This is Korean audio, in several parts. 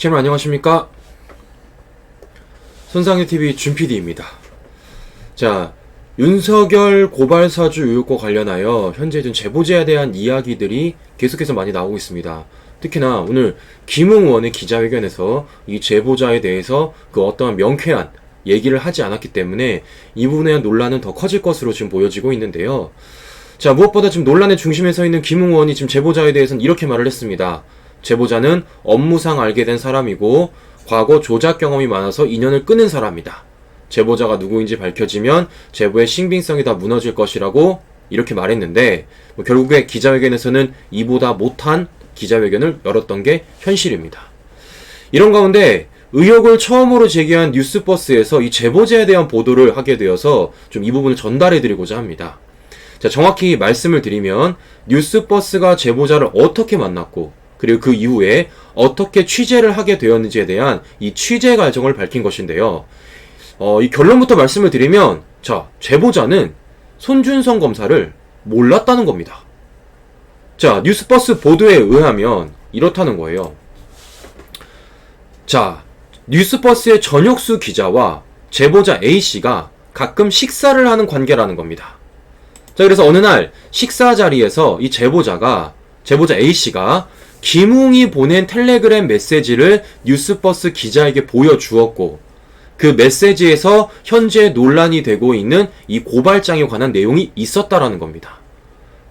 시청자 안녕하십니까? 손상유TV 준PD입니다. 자, 윤석열 고발사주 의혹과 관련하여 현재 좀 제보자에 대한 이야기들이 계속해서 많이 나오고 있습니다. 특히나 오늘 김웅 의원의 기자회견에서 이 제보자에 대해서 그 어떠한 명쾌한 얘기를 하지 않았기 때문에 이 부분에 대한 논란은 더 커질 것으로 지금 보여지고 있는데요. 자, 무엇보다 지금 논란의 중심에 서 있는 김웅 의원이 지금 제보자에 대해서는 이렇게 말을 했습니다. 제보자는 업무상 알게 된 사람이고 과거 조작 경험이 많아서 인연을 끊은 사람이다. 제보자가 누구인지 밝혀지면 제보의 신빙성이 다 무너질 것이라고 이렇게 말했는데 결국에 기자회견에서는 이보다 못한 기자회견을 열었던 게 현실입니다. 이런 가운데 의혹을 처음으로 제기한 뉴스버스에서 이 제보자에 대한 보도를 하게 되어서 좀 이 부분을 전달해 드리고자 합니다. 자, 정확히 말씀을 드리면 뉴스버스가 제보자를 어떻게 만났고 그리고 그 이후에 어떻게 취재를 하게 되었는지에 대한 이 취재 과정을 밝힌 것인데요. 이 결론부터 말씀을 드리면, 자, 제보자는 손준성 검사를 몰랐다는 겁니다. 자, 뉴스버스 보도에 의하면 이렇다는 거예요. 자, 뉴스버스의 전혁수 기자와 제보자 A씨가 가끔 식사를 하는 관계라는 겁니다. 자, 그래서 어느 날 식사 자리에서 이 제보자 A씨가 김웅이 보낸 텔레그램 메시지를 뉴스버스 기자에게 보여주었고 그 메시지에서 현재 논란이 되고 있는 이 고발장에 관한 내용이 있었다라는 겁니다.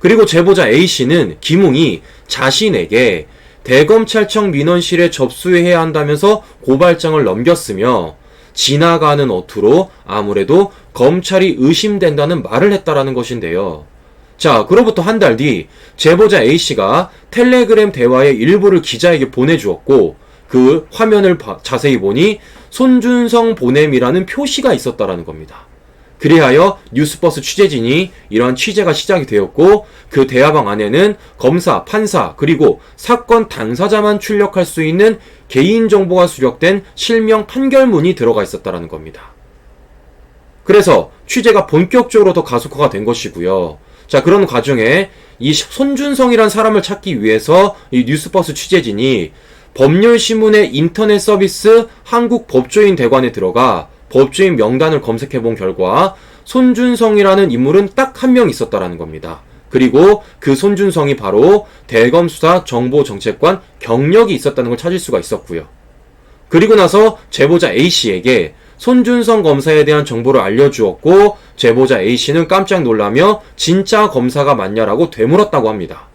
그리고 제보자 A씨는 김웅이 자신에게 대검찰청 민원실에 접수해야 한다면서 고발장을 넘겼으며 지나가는 어투로 아무래도 검찰이 의심된다는 말을 했다라는 것인데요. 자, 그로부터 한 달 뒤 제보자 A씨가 텔레그램 대화의 일부를 기자에게 보내주었고 그 화면을 자세히 보니 손준성 보냄이라는 표시가 있었다라는 겁니다. 그리하여 뉴스버스 취재진이 이러한 취재가 시작이 되었고 그 대화방 안에는 검사, 판사 그리고 사건 당사자만 출력할 수 있는 개인정보가 수록된 실명 판결문이 들어가 있었다라는 겁니다. 그래서 취재가 본격적으로 더 가속화가 된 것이고요. 자, 그런 과정에 이 손준성이란 사람을 찾기 위해서 이 뉴스버스 취재진이 법률신문의 인터넷 서비스 한국법조인 대관에 들어가 법조인 명단을 검색해본 결과 손준성이라는 인물은 딱 한 명 있었다라는 겁니다. 그리고 그 손준성이 바로 대검수사 정보정책관 경력이 있었다는 걸 찾을 수가 있었고요. 그리고 나서 제보자 A씨에게 손준성 검사에 대한 정보를 알려주었고 제보자 A씨는 깜짝 놀라며 진짜 검사가 맞냐라고 되물었다고 합니다.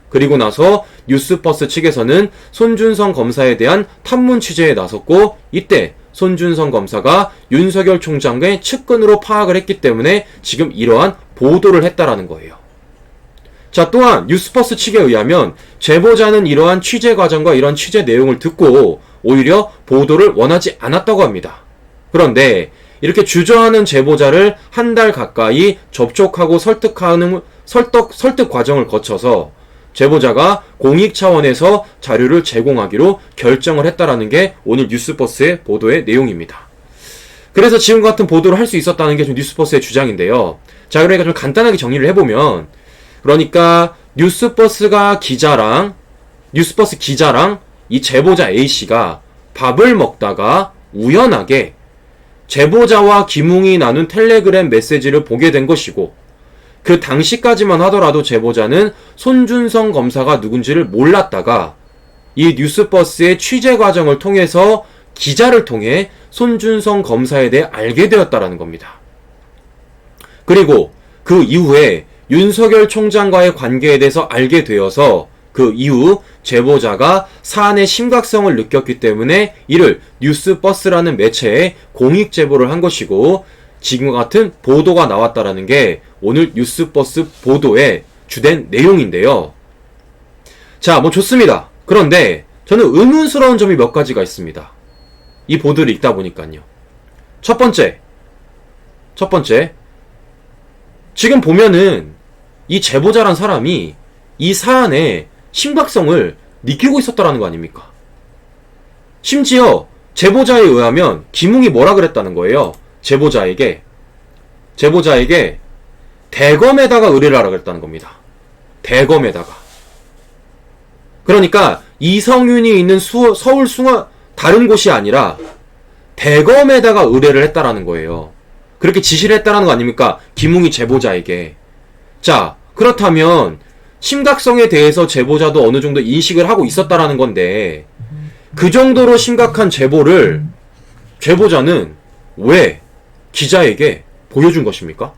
그리고 나서 뉴스버스 측에서는 손준성 검사에 대한 탐문 취재에 나섰고 이때 손준성 검사가 윤석열 총장의 측근으로 파악을 했기 때문에 지금 이러한 보도를 했다라는 거예요. 자, 또한 뉴스버스 측에 의하면 제보자는 이러한 취재 과정과 이러한 취재 내용을 듣고 오히려 보도를 원하지 않았다고 합니다. 그런데 이렇게 주저하는 제보자를 한 달 가까이 접촉하고 설득 과정을 거쳐서 제보자가 공익 차원에서 자료를 제공하기로 결정을 했다라는 게 오늘 뉴스버스의 보도의 내용입니다. 그래서 지금과 같은 보도를 할 수 있었다는 게 좀 뉴스버스의 주장인데요. 자, 그러니까 좀 간단하게 정리를 해보면 그러니까 뉴스버스 기자랑 이 제보자 A씨가 밥을 먹다가 우연하게 제보자와 김웅이 나눈 텔레그램 메시지를 보게 된 것이고 그 당시까지만 하더라도 제보자는 손준성 검사가 누군지를 몰랐다가 이 뉴스버스의 취재 과정을 통해서 기자를 통해 손준성 검사에 대해 알게 되었다라는 겁니다. 그리고 그 이후에 윤석열 총장과의 관계에 대해서 알게 되어서 그 이후 제보자가 사안의 심각성을 느꼈기 때문에 이를 뉴스버스라는 매체에 공익 제보를 한 것이고 지금과 같은 보도가 나왔다라는 게 오늘 뉴스버스 보도의 주된 내용인데요. 자, 뭐 좋습니다. 그런데 저는 의문스러운 점이 몇 가지가 있습니다. 이 보도를 읽다 보니까요. 첫 번째. 지금 보면은 이 제보자란 사람이 이 사안의 심각성을 느끼고 있었다라는 거 아닙니까? 심지어 제보자에 의하면 김웅이 뭐라 그랬다는 거예요. 제보자에게 대검에다가 의뢰를 하라 그랬다는 겁니다. 대검에다가. 그러니까 이성윤이 있는 서울 다른 곳이 아니라 대검에다가 의뢰를 했다라는 거예요. 그렇게 지시를 했다라는 거 아닙니까? 김웅희 제보자에게. 자, 그렇다면 심각성에 대해서 제보자도 어느 정도 인식을 하고 있었다라는 건데 그 정도로 심각한 제보를 제보자는 왜 기자에게 보여준 것입니까?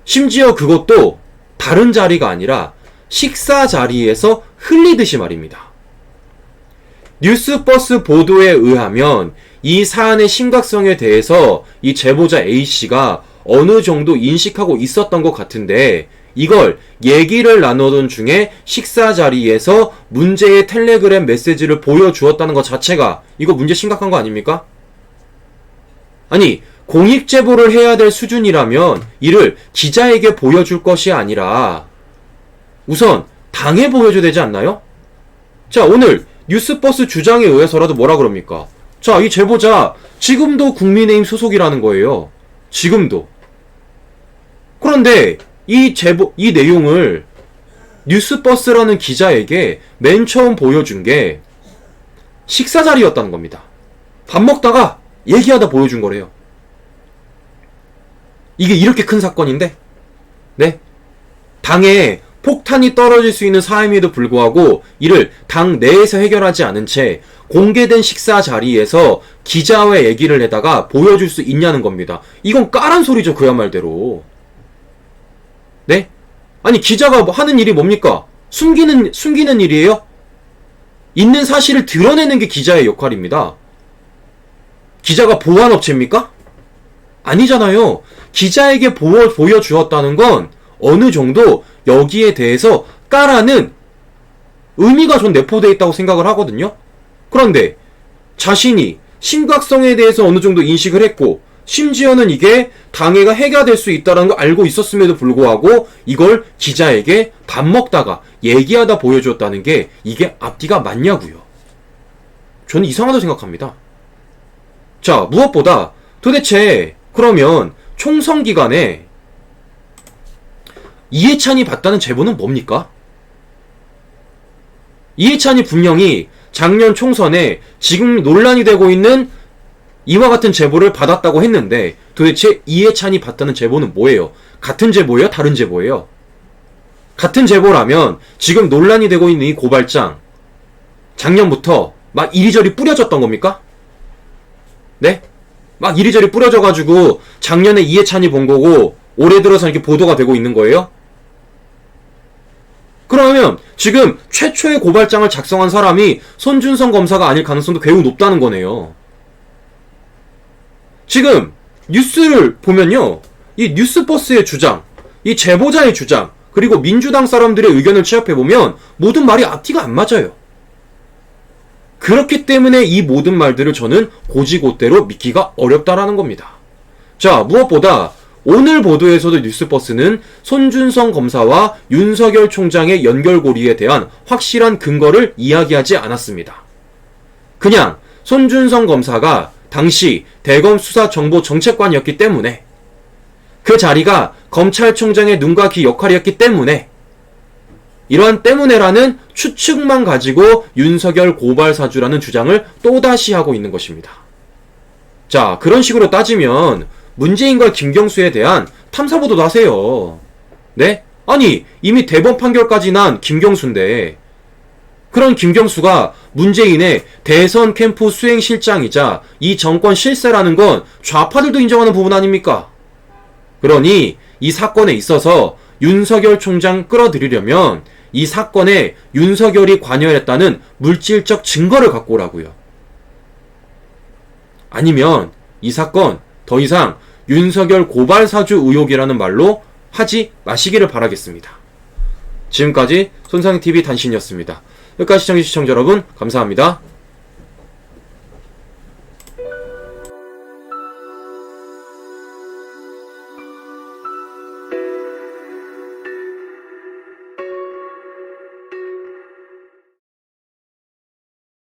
심지어 그것도 다른 자리가 아니라 식사 자리에서 흘리듯이 말입니다. 뉴스버스 보도에 의하면 이 사안의 심각성에 대해서 이 제보자 A씨가 어느 정도 인식하고 있었던 것 같은데 이걸 얘기를 나누던 중에 식사 자리에서 문제의 텔레그램 메시지를 보여주었다는 것 자체가 이거 문제 심각한 거 아닙니까? 아니, 공익 제보를 해야 될 수준이라면 이를 기자에게 보여줄 것이 아니라 우선 당에 보여줘야 되지 않나요? 자, 오늘 뉴스버스 주장에 의해서라도 뭐라 그럽니까? 자, 이 제보자 지금도 국민의힘 소속이라는 거예요. 지금도. 그런데 이 내용을 뉴스버스라는 기자에게 맨 처음 보여준 게 식사 자리였다는 겁니다. 밥 먹다가 얘기하다 보여준 거래요. 이게 이렇게 큰 사건인데? 네? 당에 폭탄이 떨어질 수 있는 사안임에도 불구하고 이를 당 내에서 해결하지 않은 채 공개된 식사 자리에서 기자와 얘기를 해다가 보여줄 수 있냐는 겁니다. 이건 까란 소리죠, 그야말대로. 네? 아니, 기자가 하는 일이 뭡니까? 숨기는 일이에요? 있는 사실을 드러내는 게 기자의 역할입니다. 기자가 보안업체입니까? 아니잖아요. 기자에게 보여주었다는 건 어느 정도 여기에 대해서 까라는 의미가 전 내포되어 있다고 생각을 하거든요. 그런데 자신이 심각성에 대해서 어느 정도 인식을 했고 심지어는 이게 당해가 해결될 수 있다는 걸 알고 있었음에도 불구하고 이걸 기자에게 밥 먹다가 얘기하다 보여줬다는 게 이게 앞뒤가 맞냐고요. 저는 이상하다고 생각합니다. 자, 무엇보다 도대체 그러면 총선 기간에 이해찬이 봤다는 제보는 뭡니까? 이해찬이 분명히 작년 총선에 지금 논란이 되고 있는 이와 같은 제보를 받았다고 했는데 도대체 이해찬이 봤다는 제보는 뭐예요? 같은 제보예요? 다른 제보예요? 같은 제보라면 지금 논란이 되고 있는 이 고발장 작년부터 막 이리저리 뿌려졌던 겁니까? 네? 막 이리저리 뿌려져가지고 작년에 이해찬이 본 거고 올해 들어서 이렇게 보도가 되고 있는 거예요? 그러면 지금 최초의 고발장을 작성한 사람이 손준성 검사가 아닐 가능성도 매우 높다는 거네요. 지금 뉴스를 보면요, 이 뉴스버스의 주장, 이 제보자의 주장, 그리고 민주당 사람들의 의견을 취합해보면 모든 말이 앞뒤가 안 맞아요. 그렇기 때문에 이 모든 말들을 저는 고지고대로 믿기가 어렵다라는 겁니다. 자, 무엇보다 오늘 보도에서도 뉴스버스는 손준성 검사와 윤석열 총장의 연결고리에 대한 확실한 근거를 이야기하지 않았습니다. 그냥 손준성 검사가 당시 대검 수사정보정책관이었기 때문에 그 자리가 검찰총장의 눈과 귀 역할이었기 때문에 이러한 때문에라는 추측만 가지고 윤석열 고발사주라는 주장을 또다시 하고 있는 것입니다. 자, 그런 식으로 따지면 문재인과 김경수에 대한 탐사보도도 하세요. 네? 아니, 이미 대법원 판결까지 난 김경수인데 그런 김경수가 문재인의 대선 캠프 수행실장이자 이 정권 실세라는 건 좌파들도 인정하는 부분 아닙니까? 그러니 이 사건에 있어서 윤석열 총장 끌어들이려면 이 사건에 윤석열이 관여했다는 물질적 증거를 갖고 오라고요. 아니면 이 사건 더 이상 윤석열 고발사주 의혹이라는 말로 하지 마시기를 바라겠습니다. 지금까지 손상TV 단신이었습니다. 끝까지 시청해주신 시청자 여러분 감사합니다.